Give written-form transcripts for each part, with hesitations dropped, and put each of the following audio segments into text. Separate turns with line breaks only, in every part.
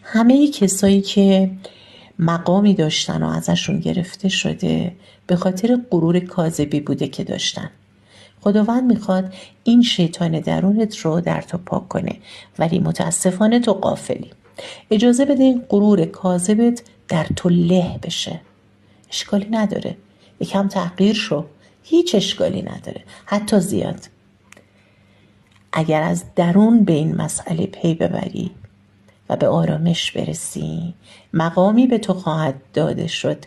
همه کسایی که مقامی داشتن و ازشون گرفته شده به خاطر غرور کاذبی بوده که داشتن. خداوند میخواد این شیطان درونت رو در تو پاک کنه، ولی متاسفانه تو غافلی. اجازه بده این غرور کاذبت در تو له بشه. اشکالی نداره، یکم تحقیر شو، هیچ اشکالی نداره، حتی زیاد. اگر از درون به این مسئله پی ببری و به آرامش برسی، مقامی به تو خواهد داده شد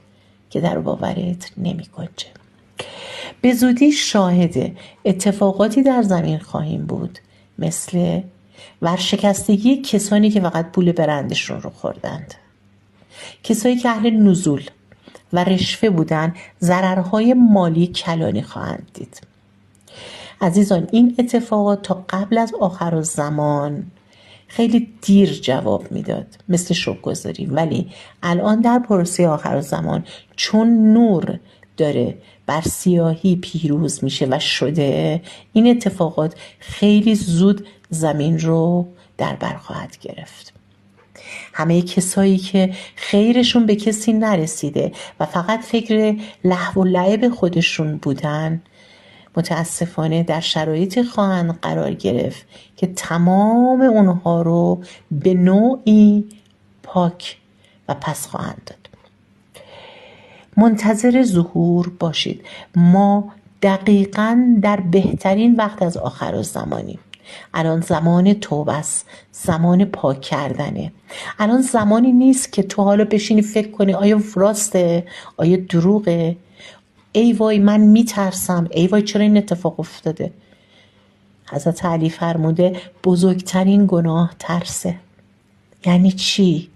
که در باورت نمی گنجه. به زودی شاهد اتفاقاتی در زمین خواهیم بود، مثل ورشکستگی کسانی که فقط پول برندشون رو خوردند. کسایی که اهل نزول و رشوه بودن ضررهای مالی کلانی خواهند دید. عزیزان، این اتفاقات تا قبل از آخرالزمان خیلی دیر جواب میداد، مثل شکرگزاری، ولی الان در پروسه آخرالزمان چون نور داره بر سیاهی پیروز میشه و شده، این اتفاقات خیلی زود زمین رو در بر خواهد گرفت. همه کسایی که خیرشون به کسی نرسیده و فقط فکر لهو و لعب خودشون بودن، متاسفانه در شرایطی خواهند قرار گرفت که تمام اونها رو به نوعی پاک و پس خواهند داد. منتظر ظهور باشید. ما دقیقاً در بهترین وقت از آخرالزمانیم. الان زمان توبه است، زمان پاک کردنه. الان زمانی نیست که تو حالا بشینی فکر کنی آیا راسته، آیا دروغه، ای وای من میترسم، ای وای چرا این اتفاق افتاده. حضرت علی فرموده بزرگترین گناه ترسه. یعنی چی؟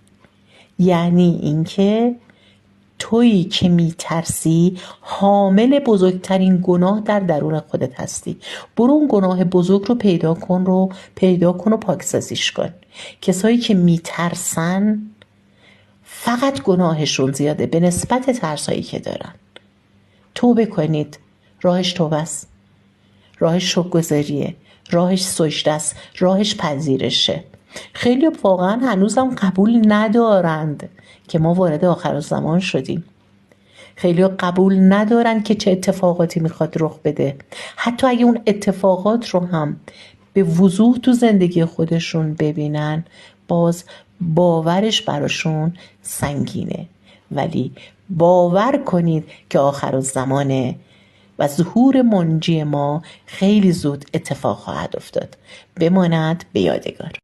یعنی اینکه تویی که میترسی حامل بزرگترین گناه در درون خودت هستی. برو اون گناه بزرگ رو پیدا کن و پاکسازیش کن. کسایی که میترسن فقط گناهشون زیاده به نسبت ترسایی که دارن. توبه کنید. راهش توبه است، راهش شکرگزاریه، راهش سجده است، راهش پذیرشه. خیلی واقعا هنوزم قبول ندارند که ما وارد آخرالزمان شدیم. خیلی قبول ندارند که چه اتفاقاتی میخواد رخ بده. حتی اگه اون اتفاقات رو هم به وضوح تو زندگی خودشون ببینن، باز باورش براشون سنگینه. ولی باور کنید که آخرالزمانه و ظهور منجی ما خیلی زود اتفاق خواهد افتاد. بماند به یادگار.